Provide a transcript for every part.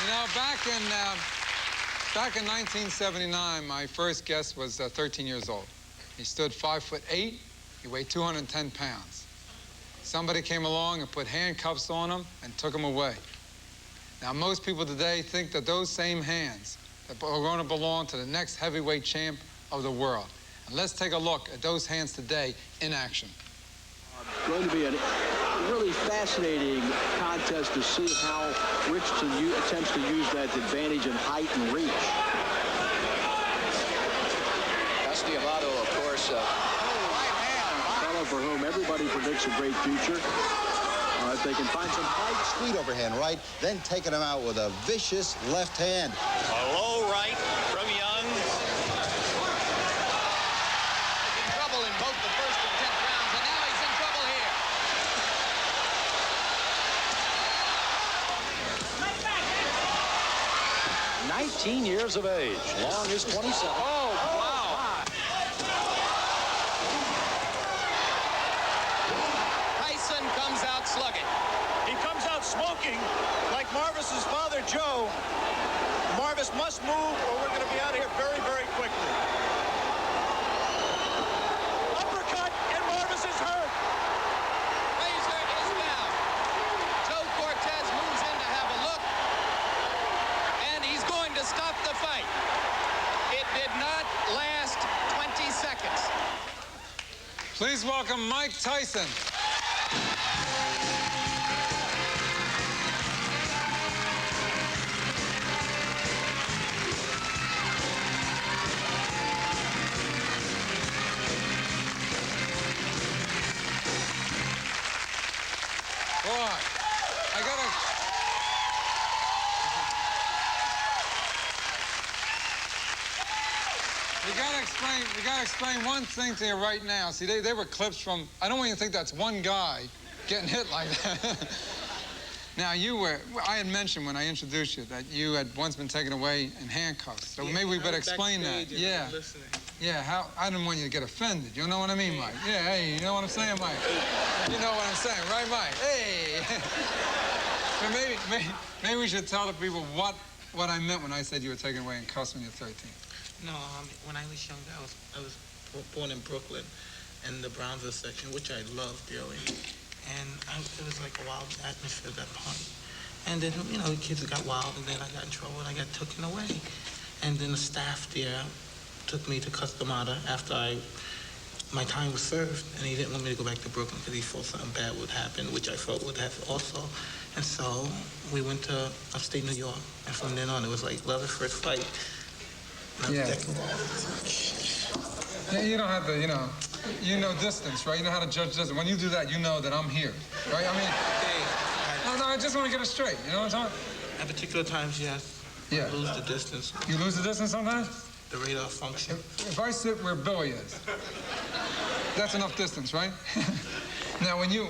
You know, back in 1979, my first guest was 13 years old. He stood 5'8". He weighed 210 pounds. Somebody came along and put handcuffs on him and took him away. Now, most people today think that those same hands are going to belong to the next heavyweight champ of the world. And let's take a look at those hands today in action. Going to be a really fascinating contest to see how Richardson attempts to use that advantage in height and reach. Amato, of course, right hand. A fellow for whom everybody predicts a great future. If they can find some height. Sweet overhand right, then taking him out with a vicious left hand. A low right from Young. He's in trouble in both the first and 10th rounds, and now he's in trouble here. 19 years of age. Long is 27. Oh, wow. Tyson comes out slugging. He comes out smoking like Marvis's father, Joe. Marvis must move or we're going to be out of here very, very quickly. Uppercut, and Marvis is hurt. Razor is down. Joe Cortez moves in to have a look, and he's going to stop the fight. It did not last 20 seconds. Please welcome Mike Tyson. Boy, we gotta explain one thing to you right now. See, they were clips from, I don't want you to think that's one guy getting hit like that. Now, I had mentioned when I introduced you that you had once been taken away in handcuffs. So maybe we better explain that. Yeah. Yeah, I didn't want you to get offended. You know what I mean, Mike? Yeah, hey, you know what I'm saying, Mike? You know what I'm saying, right, Mike? Hey! So maybe we should tell the people what I meant when I said you were taken away in cuffs when you're 13. No, when I was young, I was born in Brooklyn in the Brownsville section, which I loved dearly. And it was like a wild atmosphere at that point. And then, you know, the kids got wild, and then I got in trouble, and I got taken away. And then the staff there took me to Customata after my time was served, and he didn't want me to go back to Brooklyn because he thought something bad would happen, which I felt would have also. And so we went to upstate New York, and from then on, it was like love at first fight. Yeah. Yeah, you don't have to, you know distance, right? You know how to judge distance. When you do that, you know that I'm here, right? I mean, no, I just want to get it straight. You know what I'm talking? At particular times, yes. Yeah. Lose the distance. You lose the distance sometimes? The radar function. If I sit where Billy is, that's enough distance, right? Now, when you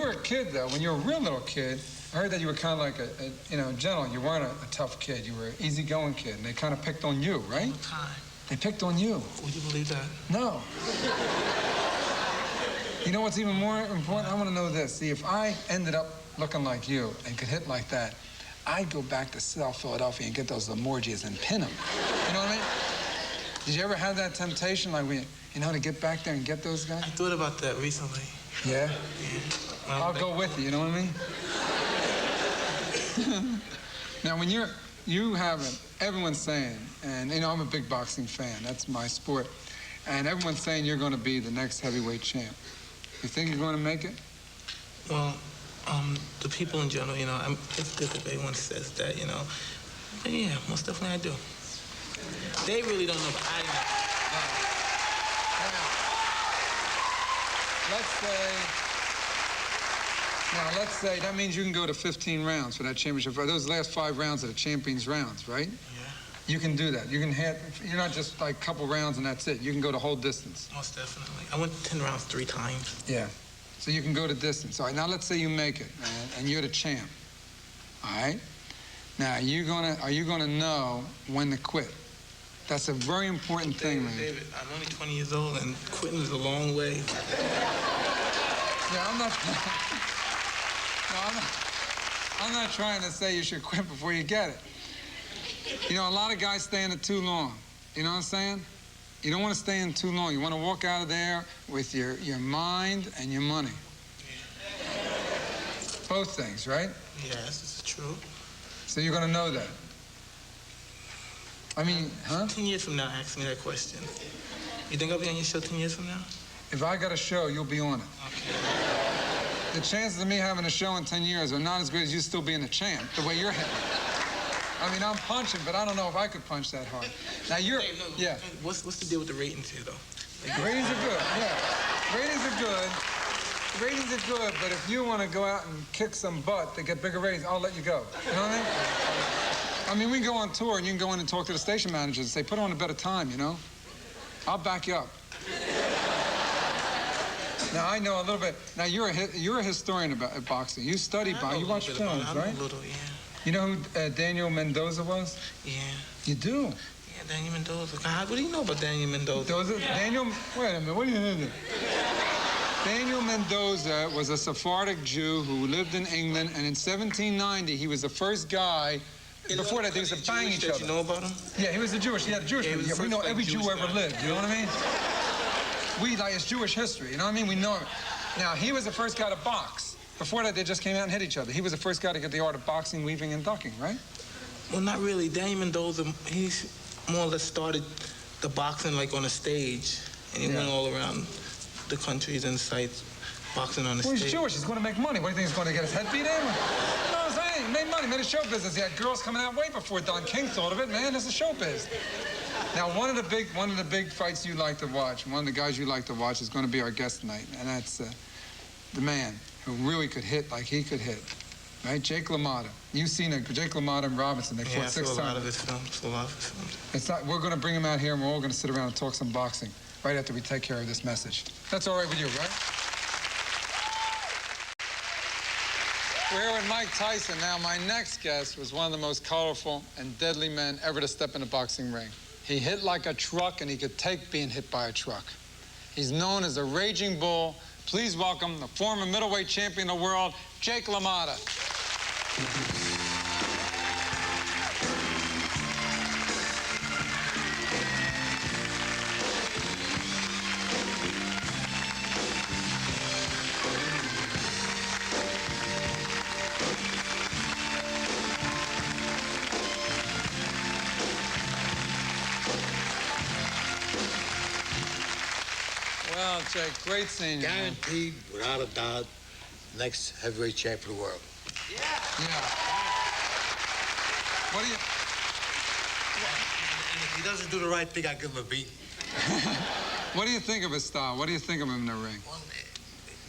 were a kid, though, when you were a real little kid, I heard that you were kind of like a gentle. You weren't a tough kid. You were an easygoing kid, and they kind of picked on you, right? All the time. They picked on you. Would you believe that? No. You know what's even more important? I want to know this. See, if I ended up looking like you and could hit like that, I'd go back to South Philadelphia and get those Lamorgias and pin them. You know what I mean? Did you ever have that temptation, like, to get back there and get those guys? I thought about that recently. Yeah? Yeah. I'll go with you know what I mean? Now, when you have it, everyone's saying, and I'm a big boxing fan, that's my sport, and everyone's saying you're going to be the next heavyweight champ. You think you're going to make it? Well, the people in general, it's good that everyone says that, But yeah, most definitely I do. They really don't know, but I know. Now, let's say that means you can go to 15 rounds for that championship. Those last 5 rounds are the champions' rounds, right? Yeah. You can do that. You're not just like a couple rounds and that's it. You can go the whole distance. Most definitely. I went 10 rounds 3 times. Yeah. So you can go the distance. All right, now let's say you make it, and you're the champ. All right? Now, are you gonna know when to quit? That's a very important thing, man. David, I'm only 20 years old, and quitting is a long way. Yeah, I'm not. No, I'm not trying to say you should quit before you get it. You know, a lot of guys stay in it too long. You know what I'm saying? You don't want to stay in too long. You want to walk out of there with your mind and your money. Both things, right? Yes, it's true. So you're going to know that. I mean, huh? 10 years from now, ask me that question. You think I'll be on your show 10 years from now? If I got a show, you'll be on it. Okay. The chances of me having a show in 10 years are not as good as you still being a champ, the way you're hitting. I mean, I'm punching, but I don't know if I could punch that hard. Now, you're... Hey, no, yeah. What's the deal with the ratings here, though? Ratings are good, yeah. Ratings are good. Ratings are good, but if you want to go out and kick some butt to get bigger ratings, I'll let you go. You know what I mean? I mean, we can go on tour and you can go in and talk to the station managers and say, put on a better time, you know? I'll back you up. Now, I know a little bit. Now, you're a historian about boxing. You study boxing. You watch films, right? I know a little, yeah. You know who Daniel Mendoza was? Yeah. You do? Yeah, Daniel Mendoza. God, what do you know about Daniel Mendoza? Daniel, wait a minute, what do you know? Daniel Mendoza was a Sephardic Jew who lived in England, and in 1790, he was the first guy. Before that, they used to bang each other. You know about him? Yeah, he was a Jewish. He had a Jewish. Yeah, we know every Jew ever lived. You know what I mean? We like it's Jewish history. You know what I mean? We know it. Now he was the first guy to box. Before that, they just came out and hit each other. He was the first guy to get the art of boxing, weaving, and ducking, right? Well, not really. Daniel Mendoza, he's more or less started the boxing like on a stage, and he went all around the countries and sites boxing on the stage. Well, he's Jewish. He's going to make money. What do you think he's going to get his head beat in? You know what I'm saying? He made money, made a show business. He had girls coming out way before Don King thought of it, man. It's a show biz. Now, one of the big fights you like to watch, one of the guys you like to watch is going to be our guest tonight, and that's the man who really could hit like he could hit, right? Jake LaMotta. You've seen Jake LaMotta and Robinson. They fought 6 times. A lot of his films. It's not. We're going to bring him out here, and we're all going to sit around and talk some boxing right after we take care of this message. That's all right with you, right? We're here with Mike Tyson. Now, my next guest was one of the most colorful and deadly men ever to step in a boxing ring. He hit like a truck, and he could take being hit by a truck. He's known as a raging bull. Please welcome the former middleweight champion of the world, Jake LaMotta. Well, Jake, great seeing you. Guaranteed, without a doubt, next heavyweight champion of the world. Yeah. What do you... And if he doesn't do the right thing, I give him a beat. What do you think of his style? What do you think of him in the ring? Well,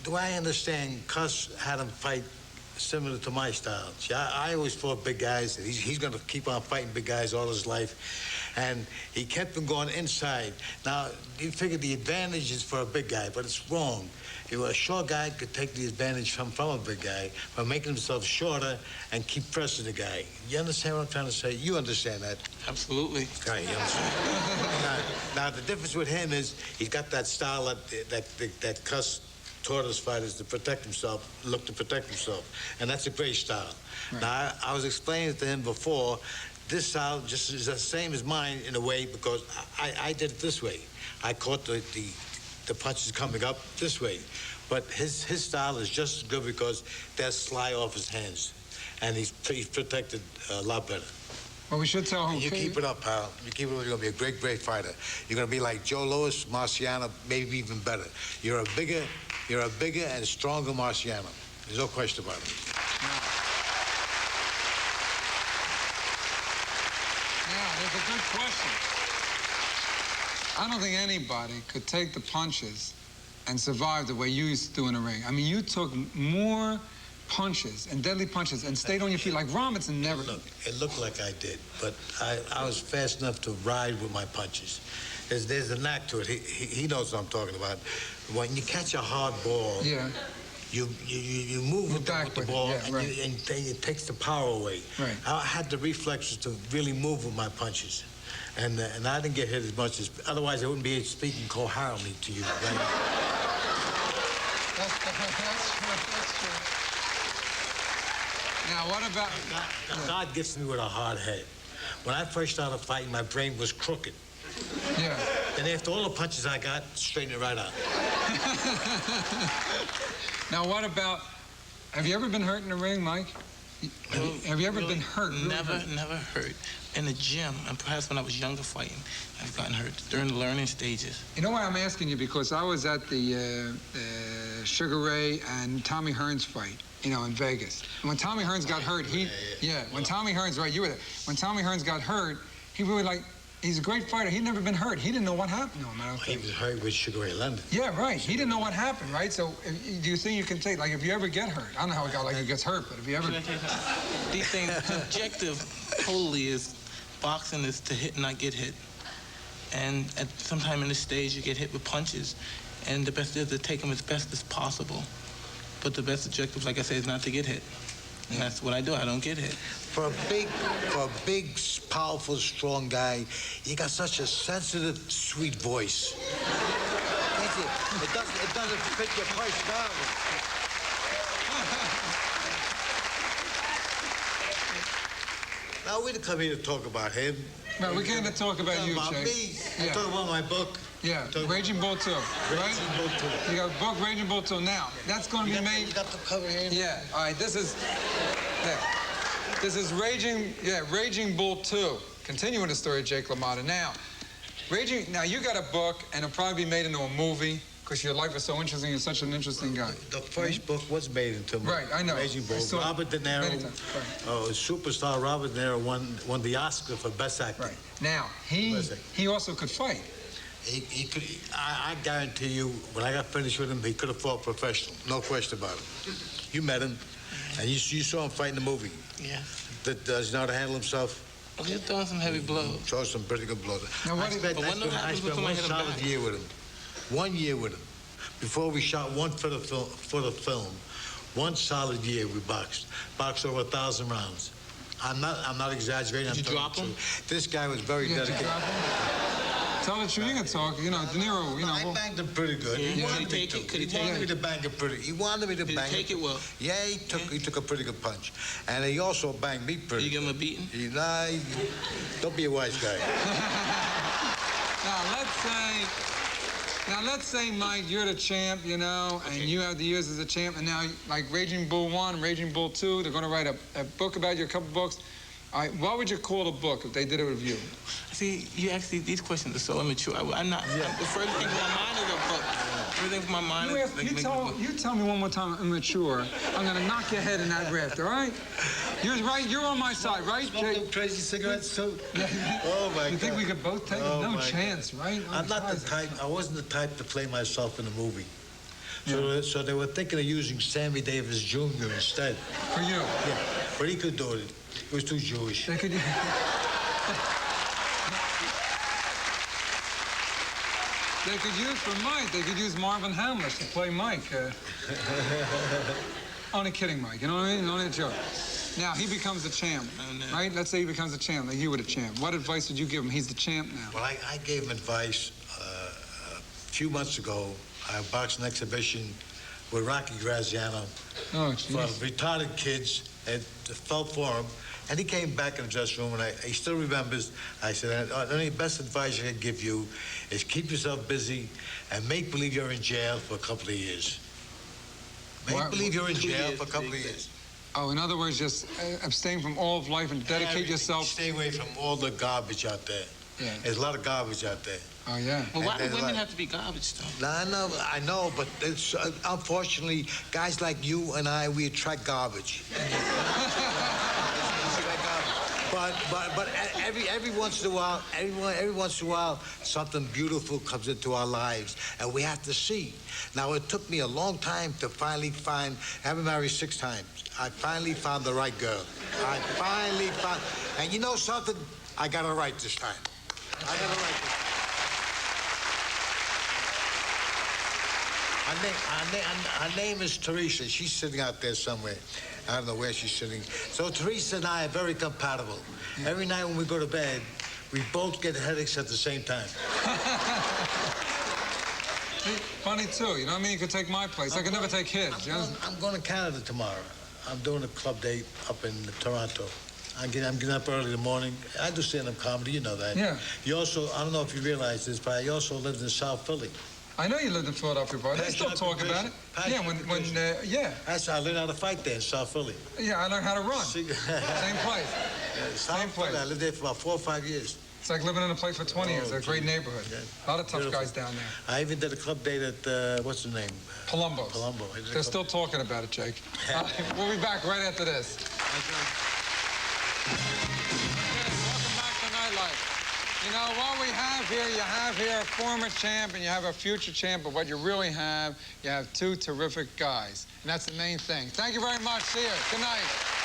the way I understand, Cuss had him fight similar to my style. See, I always fought big guys. And he's going to keep on fighting big guys all his life. And he kept him going inside. Now, you figure the advantage is for a big guy, but it's wrong. A short guy could take the advantage from a big guy by making himself shorter and keep pressing the guy. You understand what I'm trying to say? You understand that? Absolutely. Okay, you understand. now, the difference with him is he's got that style that Cuss taught his fighters to protect himself, look to protect himself. And that's a great style. Right. Now, I was explaining to him before, this style just is the same as mine in a way because I did it this way. I caught the punches coming up this way. But his style is just as good because they'll slide off his hands. And he's protected a lot better. Well, we should tell him. You keep it up, pal. You keep it up, you're going to be a great, great fighter. You're going to be like Joe Louis, Marciano, maybe even better. You're a bigger and stronger Marciano. There's no question about it. Yeah, there's a good question. I don't think anybody could take the punches and survive the way you used to do in the ring. I mean, you took more punches and deadly punches and stayed on your feet like Robinson never. Look, it looked like I did, but I was fast enough to ride with my punches. There's a knack to it. He knows what I'm talking about. When you catch a hard ball, yeah, you move with the ball, yeah, right. and it takes the power away. Right. I had the reflexes to really move with my punches. And I didn't get hit as much as, otherwise I wouldn't be speaking coherently to you, right? That's true. Now, what about... God gets me with a hard head. When I first started fighting, my brain was crooked. Yeah. Then after all the punches I got, straighten it right out. Now, what about... Have you ever been hurt in the ring, Mike? Have you ever been hurt? Really Never hurt. In the gym, and perhaps when I was younger fighting, I've gotten hurt during the learning stages. You know why I'm asking you? Because I was at the Sugar Ray and Tommy Hearns fight, you know, in Vegas. And when Tommy Hearns got hurt, when Tommy Hearns, right, you were there. When Tommy Hearns got hurt, he really he's a great fighter. He'd never been hurt. He didn't know what happened to him, I don't think. He was hurt with Sugar Ray Leonard. Yeah, right. He didn't know what happened, right? So do you think you can take, if you ever get hurt, I don't know how a guy like you gets hurt, but if you ever... These things, the objective totally is, boxing is to hit and not get hit. And at some time in the stage, you get hit with punches, and the best is to take them as best as possible. But the best objective, like I say, is not to get hit. And that's what I do. I don't get hit. For a big, powerful, strong guy, you got such a sensitive, sweet voice. It doesn't fit your personality. Now, we didn't come here to talk about him. No, we came to talk about you, about Jake. me. Yeah. I'm talking about my book. Yeah, Raging Bull 2, right? Raging Bull 2. You got a book, Raging Bull 2. Now, that's going to be made... You got the cover here? Yeah, all right, this is Raging Bull 2. Continuing the story of Jake LaMotta. Now, you got a book, and it'll probably be made into a movie, because your life is so interesting. You're such an interesting guy. The first book was made into a movie. Right, I know. Raging Bull. Robert De Niro, superstar Robert De Niro won the Oscar for Best Actor. Right. Now, he also could fight. He could. I guarantee you, when I got finished with him, he could have fought professional. No question about it. You met him, and you saw him fight in the movie. Yeah. Does he know how to handle himself? Well, he's throwing some heavy blows. Throws some pretty good blows. Now, I spent 1 solid year with him. 1 year with him. Before we shot one for the film, 1 solid year we boxed over 1,000 rounds. I'm not exaggerating. Did you drop him? This guy was very dedicated. Tell the truth, you can talk. You know, De Niro, you know. I banged him pretty good. He wanted me to bang it pretty. He wanted me to bang it. Did he take it well? Yeah, he took a pretty good punch. And he also banged me pretty Did you give him a beating? Don't be a wise guy. Now, let's say, Mike, you're the champ, you know, and you have the years as a champ, and now, like Raging Bull 1, Raging Bull 2, they're going to write a book about you, a couple books. All right, what would you call the book if they did a review? See, you actually, these questions are so immature. I'm not. Yeah. The first thing in my mind is a book. Everything from my mind is you tell me one more time I'm immature, I'm going to knock your head in that rift, all right? You're right, you're on my side, right? Smoking crazy cigarettes too? Oh, my God. You think we could both take it? No chance, God. right? I'm not the type, I wasn't the type to play myself in a movie. Yeah. So they were thinking of using Sammy Davis Jr. instead. For you? Yeah, but he could do it. He was too Jewish. They could... They could use for Mike. They could use Marvin Hamlish to play Mike. Only kidding, Mike. You know what I mean? Only a joke. Now, he becomes the champ, right? Let's say he becomes the champ. Like you were the champ. What advice did you give him? He's the champ now. Well, I gave him advice a few months ago. I boxed an exhibition with Rocky Graziano for retarded kids. It fell for him. And he came back in the dressing room, and he still remembers. I said, the only best advice I can give you is keep yourself busy and make believe you're in jail for a couple of years. Make believe you're in jail for a couple of years. Oh, in other words, just abstain from all of life and dedicate yourself. Stay away from all the garbage out there. Yeah. There's a lot of garbage out there. Oh, yeah. Well, why do women have to be garbage, though? I know, but it's, unfortunately, guys like you and I, we attract garbage. But every once in a while, something beautiful comes into our lives, and we have to see. Now, it took me a long time to finally find. I've been married 6 times. I finally found the right girl. And you know something? I got it right this time. Her name is Teresa. She's sitting out there somewhere. I don't know where she's sitting. So Teresa and I are very compatible. Every night when we go to bed, we both get headaches at the same time. Funny, too. You know what I mean? You could take my place. I could never take his. I'm going to Canada tomorrow. I'm doing a club date up in Toronto. I'm getting up early in the morning. I do stand-up comedy, you know that. Yeah. You also, I don't know if you realize this, but I also lived in South Philly. I know you lived in Philadelphia, bro. They still talk about it. Yeah, yeah. I learned how to fight there in South Philly. Yeah, I learned how to run. Same place. Same place. I lived there for about 4 or 5 years. It's like living in a place for 20 years. It's a great neighborhood. Yeah. A lot of tough guys down there. I even did a club date at, what's the name? Palumbo's. Palumbo. They're still talking about it, Jake. We'll be back right after this. Welcome back to Nightlife. You know, what we have here, you have here a former champ and you have a future champ, but what you really have, you have two terrific guys. And that's the main thing. Thank you very much. See you. Good night.